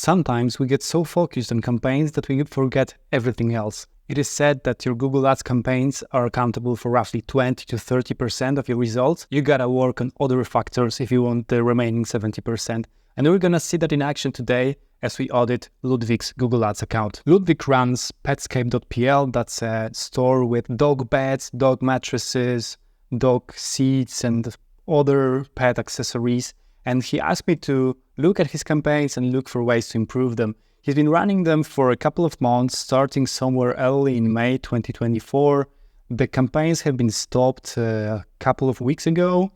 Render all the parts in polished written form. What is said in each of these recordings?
Sometimes we get so focused on campaigns that we forget everything else. It is said that your Google Ads campaigns are accountable for roughly 20 to 30% of your results. You gotta work on other factors if you want the remaining 70%. And we're gonna see that in action today as we audit Ludwik's Google Ads account. Ludwik runs petscape.pl. That's a store with dog beds, dog mattresses, dog seats, and other pet accessories. And he asked me to look at his campaigns and look for ways to improve them. He's been running them for a couple of months, starting somewhere early in May 2024. The campaigns have been stopped a couple of weeks ago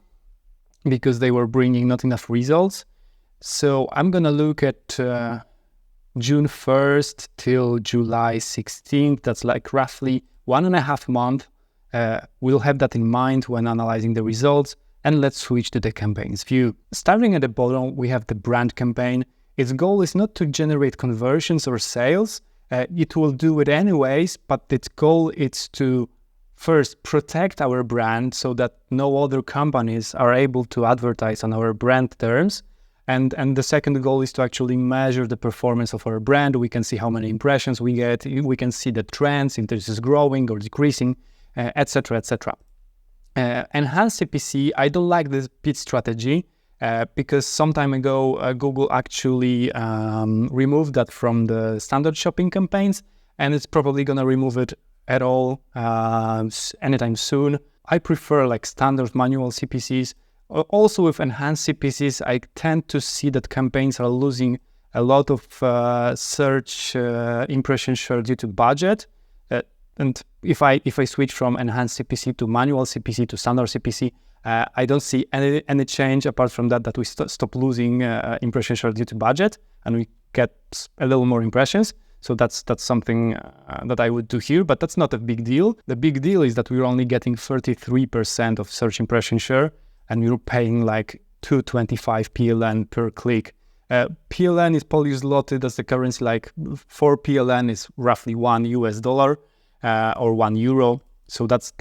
because they were bringing not enough results. So I'm going to look at June 1st till July 16th. That's like roughly 1.5 months. We'll have that in mind when analyzing the results. And let's switch to the campaigns view. Starting at the bottom, we have the brand campaign. Its goal is not to generate conversions or sales. It will do it anyways, but its goal is to first protect our brand so that no other companies are able to advertise on our brand terms. And the second goal is to actually measure the performance of our brand. We can see how many impressions we get. We can see the trends, if this is growing or decreasing, etc., etc. Enhanced CPC, I don't like this bid strategy because some time ago, Google actually removed that from the standard shopping campaigns, and it's probably going to remove it at all anytime soon. I prefer like standard manual CPCs. Also with enhanced CPCs, I tend to see that campaigns are losing a lot of search impression share due to budget. And if I switch from enhanced CPC to manual CPC to standard CPC, I don't see any change apart from that we stop losing impression share due to budget and we get a little more impressions. So that's something that I would do here, but that's not a big deal. The big deal is that we're only getting 33% of search impression share and we're paying like 2.25 PLN per click. PLN is Polish zloty, that's the currency. Like 4 PLN is roughly $1 or €1. So that's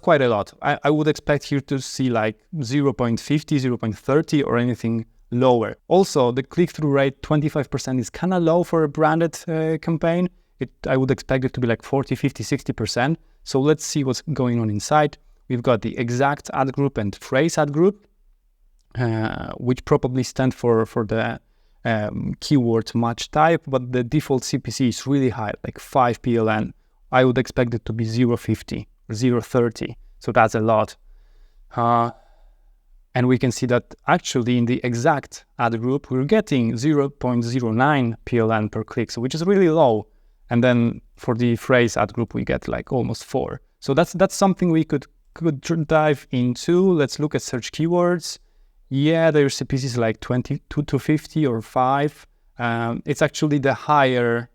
quite a lot. I would expect here to see like 0.50, 0.30 or anything lower. Also, the click-through rate, 25% is kind of low for a branded campaign. I would expect it to be like 40, 50, 60%. So let's see what's going on inside. We've got the exact ad group and phrase ad group, which probably stand for the keyword match type, but the default CPC is really high, like 5 PLN. I would expect it to be 0.50 or 0.30. So that's a lot. And we can see that actually in the exact ad group, we're getting 0.09 PLN per click, so which is really low. And then for the phrase ad group, we get like almost 4. So that's something we could dive into. Let's look at search keywords. Yeah, their CPC is like 22 to 50 or 5. It's actually the higher.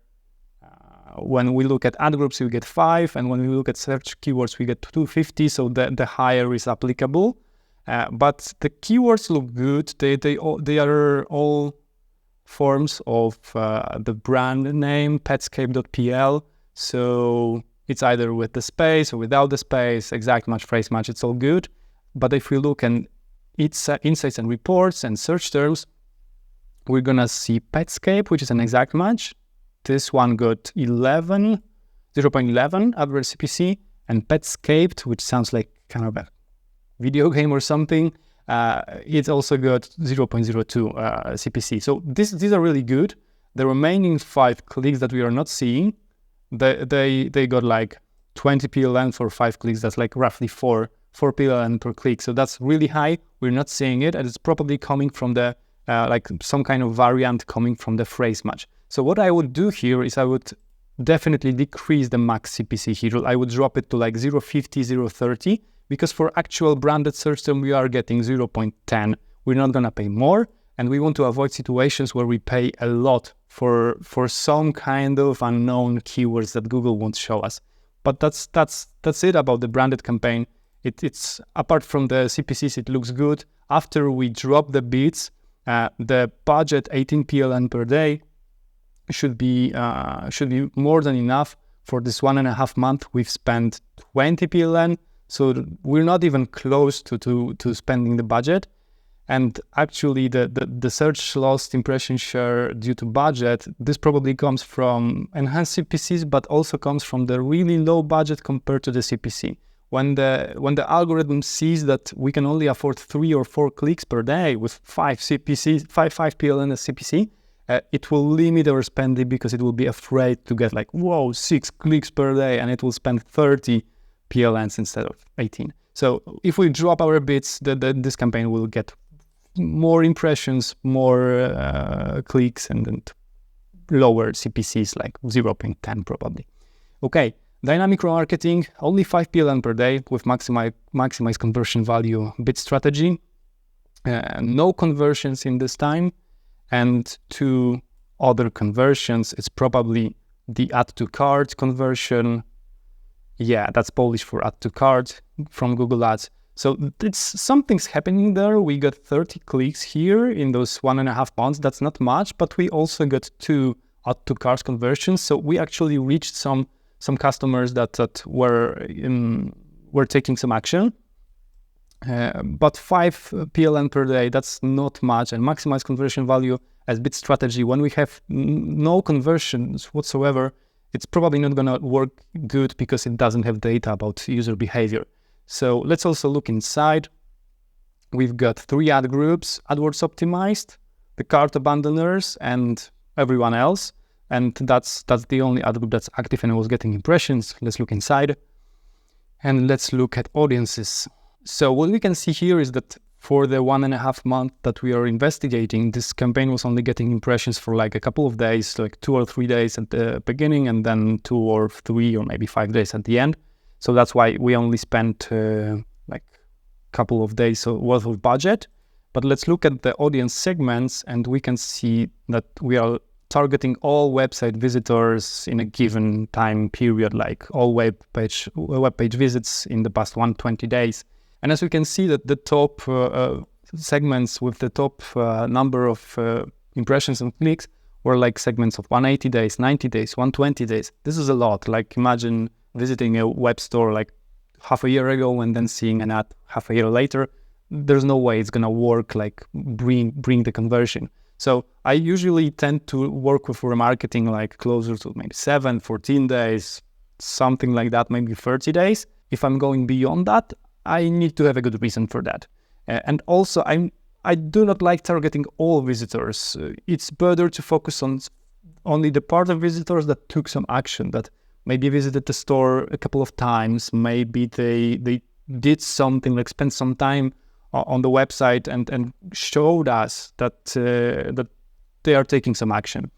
When we look at ad groups, we get 5, and when we look at search keywords, we get 250. So the higher is applicable. But the keywords look good. They are all forms of the brand name petscape.pl. So it's either with the space or without the space, exact match, phrase match, it's all good. But if we look at its insights and reports and search terms, we're gonna see Petscape, which is an exact match. This one got 0.11 average CPC, and Petscaped, which sounds like kind of a video game or something, it's also got 0.02 CPC. So these are really good. The remaining 5 clicks that we are not seeing, they got like 20 PLN for 5 clicks. That's like roughly 4 PLN per click. So that's really high. We're not seeing it, and it's probably coming from the like some kind of variant coming from the phrase match. So what I would do here is I would definitely decrease the max CPC here. I would drop it to like 0.50, 0.30, because for actual branded search term, we are getting 0.10. We're not gonna pay more, and we want to avoid situations where we pay a lot for some kind of unknown keywords that Google won't show us. But that's it about the branded campaign. It's apart from the CPCs, it looks good. After we drop the bids, the budget 18 PLN per day should be more than enough for this 1.5 month. We've spent 20 PLN, so we're not even close to spending the budget. And actually, the search lost impression share due to budget, this probably comes from enhanced CPCs, but also comes from the really low budget compared to the CPC. When the algorithm sees that we can only afford 3 or 4 clicks per day with 5 CPCs, 5 PLN as CPC, it will limit our spending because it will be afraid to get like, whoa, 6 clicks per day, and it will spend 30 PLNs instead of 18. So if we drop our bids, this campaign will get more impressions, more clicks, and lower CPCs, like 0.10 probably. Okay, dynamic remarketing, only 5 PLN per day with maximize conversion value bid strategy. No conversions in this time, and 2 other conversions. It's probably the add to cart conversion. Yeah, that's Polish for add to cart from Google Ads. So something's happening there. We got 30 clicks here in those 1.5 months. That's not much, but we also got 2 add to cart conversions. So we actually reached some customers that were taking some action. But 5 PLN per day, that's not much. And maximize conversion value as bid strategy, when we have no conversions whatsoever, it's probably not going to work good because it doesn't have data about user behavior. So let's also look inside. We've got 3 ad groups: AdWords optimized, the cart abandoners, and everyone else. And that's the only ad group that's active and was getting impressions. Let's look inside. And let's look at audiences. So what we can see here is that for the 1.5 month that we are investigating, this campaign was only getting impressions for like a couple of days, like 2 or 3 days at the beginning, and then 2 or 3 or maybe 5 days at the end. So that's why we only spent like a couple of days worth of budget. But let's look at the audience segments, and we can see that we are targeting all website visitors in a given time period, like all web page visits in the past 120 days. And as we can see, that the top segments with the top number of impressions and clicks were like segments of 180 days, 90 days, 120 days. This is a lot. Like imagine visiting a web store like half a year ago and then seeing an ad half a year later. There's no way it's going to work, like bring the conversion. So I usually tend to work with remarketing like closer to maybe 7, 14 days, something like that, maybe 30 days. If I'm going beyond that, I need to have a good reason for that. And also, I do not like targeting all visitors. It's better to focus on only the part of visitors that took some action, that maybe visited the store a couple of times, maybe they did something, like spent some time on the website and showed us that they are taking some action.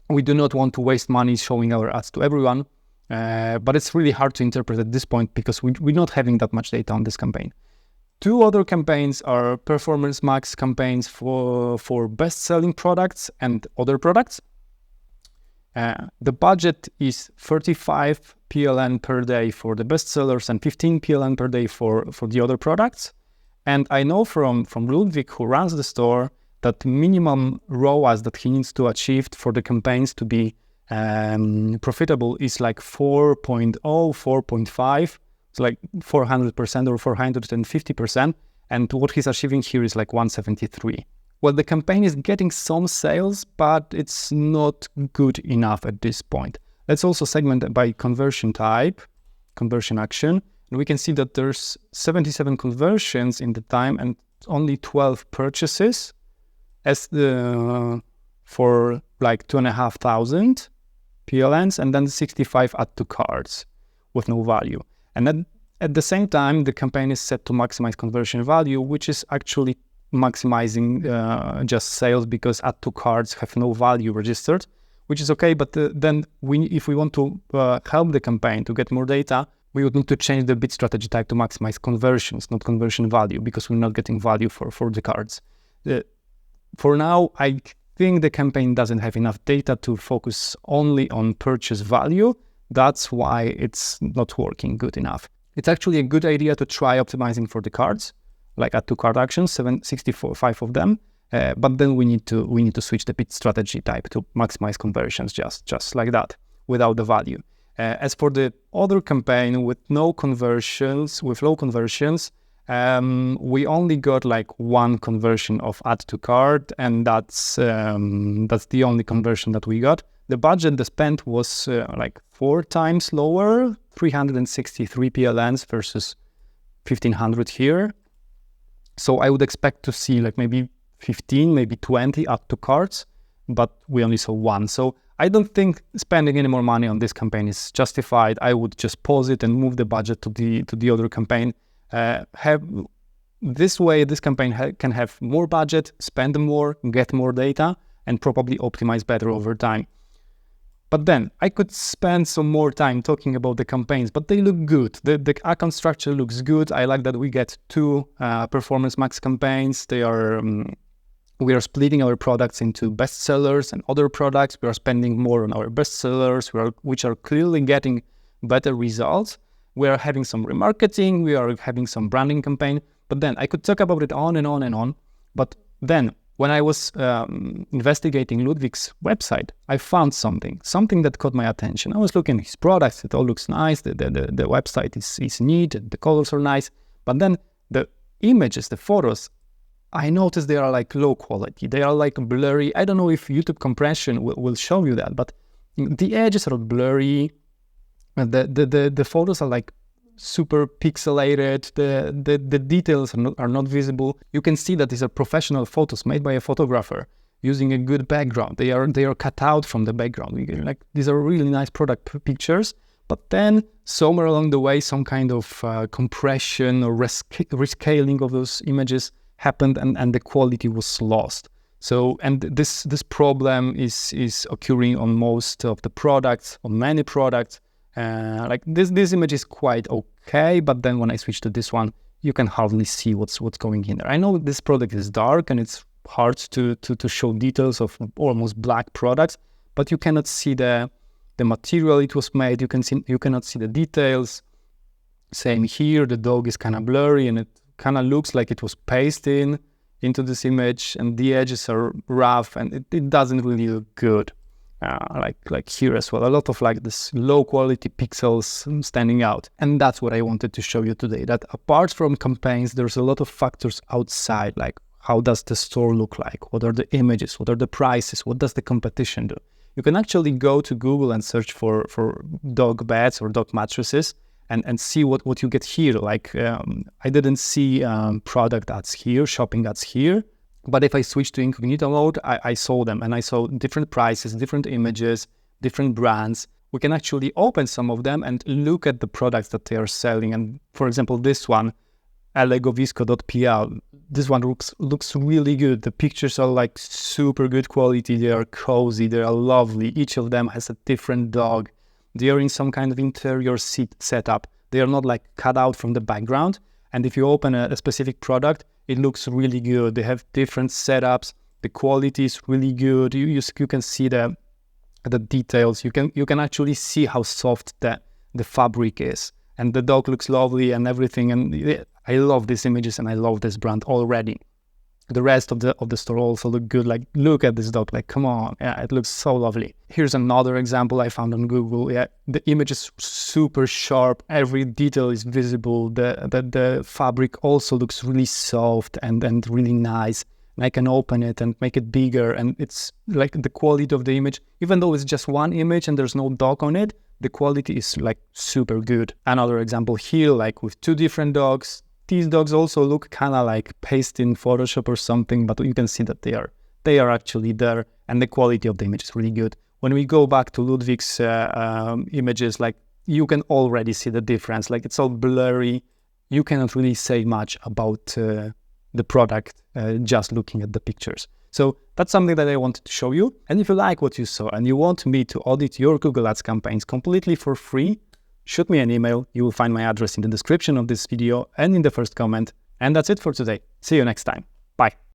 We do not want to waste money showing our ads to everyone, but it's really hard to interpret at this point because we're not having that much data on this campaign. 2 other campaigns are Performance Max campaigns for best-selling products and other products. The budget is 35 PLN per day for the bestsellers and 15 PLN per day for the other products. And I know from Ludwik, who runs the store, that minimum ROAS that he needs to achieve for the campaigns to be profitable is like 4.0, 4.5. It's like 400% or 450%. And what he's achieving here is like 173. Well, the campaign is getting some sales, but it's not good enough at this point. Let's also segment it by conversion type, conversion action. And we can see that there's 77 conversions in the time and only 12 purchases as for like 2,500 PLNs, and then 65 add to carts with no value. And then at the same time, the campaign is set to maximize conversion value, which is actually maximizing just sales because add to carts have no value registered, which is okay. But then if we want to help the campaign to get more data, we would need to change the bid strategy type to maximize conversions, not conversion value, because we're not getting value for the cards. For now, I think the campaign doesn't have enough data to focus only on purchase value. That's why it's not working good enough. It's actually a good idea to try optimizing for the cards, like add to cart actions, 65 of them. But then we need to switch the bid strategy type to maximize conversions, just like that, without the value. As for the other campaign with no conversions, with low conversions, We only got like one conversion of add to cart, and that's the only conversion that we got. The budget, the spend was like 4 times lower, 363 PLNs versus 1500 here. So I would expect to see like maybe 15, maybe 20 add to carts, but we only saw one. So I don't think spending any more money on this campaign is justified. I would just pause it and move the budget to the other campaign. This way, this campaign can have more budget, spend more, get more data, and probably optimize better over time. But then I could spend some more time talking about the campaigns, but they look good. The account structure looks good. I like that we get 2 performance max campaigns. We are splitting our products into bestsellers and other products. We are spending more on our bestsellers, which are clearly getting better results. We are having some remarketing. We are having some branding campaign. But then I could talk about it on and on and on. But then when I was investigating Ludwik's website, I found something that caught my attention. I was looking at his products. It all looks nice. The website is neat. The colors are nice. But then the images, the photos, I noticed they are like low quality. They are like blurry. I don't know if YouTube compression will show you that, but the edges are blurry. The photos are like super pixelated. The details are not visible. You can see that these are professional photos made by a photographer using a good background. They are cut out from the background. Like, these are really nice product pictures. But then somewhere along the way, some kind of compression or rescaling of those images happened, and the quality was lost. So, and this problem is occurring on most of the products, on many products. Like this image is quite okay, but then when I switch to this one, you can hardly see what's going in there. I know this product is dark and it's hard to show details of almost black products, but you cannot see the material it was made. You cannot see the details. Same here, the dog is kind of blurry and it kind of looks like it was pasted into this image, and the edges are rough, and it doesn't really look good. Like here as well, a lot of like this low quality pixels standing out. And that's what I wanted to show you today, that apart from campaigns, there's a lot of factors outside, like how does the store look like? What are the images? What are the prices? What does the competition do? You can actually go to Google and search for dog beds or dog mattresses and see what you get here. Like I didn't see product ads here, shopping ads here. But if I switch to incognito mode, I saw them, and I saw different prices, different images, different brands. We can actually open some of them and look at the products that they are selling. And for example, this one, legovisco.pl, this one looks really good. The pictures are like super good quality. They are cozy. They are lovely. Each of them has a different dog. They are in some kind of interior setup. They are not like cut out from the background. And if you open a specific product, it looks really good. They have different setups. The quality is really good. You can see the details. You can actually see how soft the fabric is. And the dog looks lovely and everything. And I love these images and I love this brand already. The rest of the store also look good. Like, look at this dog. Like, come on. Yeah, it looks so lovely. Here's another example I found on Google. Yeah, the image is super sharp. Every detail is visible. The fabric also looks really soft and really nice. And I can open it and make it bigger. And it's like the quality of the image, even though it's just one image and there's no dog on it, the quality is like super good. Another example here, like with 2 different dogs. These dogs also look kind of like pasted in Photoshop or something, but you can see that they are actually there, and the quality of the image is really good. When we go back to Ludwik's images, like, you can already see the difference. Like, it's all blurry. You cannot really say much about the product just looking at the pictures. So that's something that I wanted to show you. And if you like what you saw and you want me to audit your Google Ads campaigns completely for free, shoot me an email. You will find my address in the description of this video and in the first comment. And that's it for today. See you next time. Bye.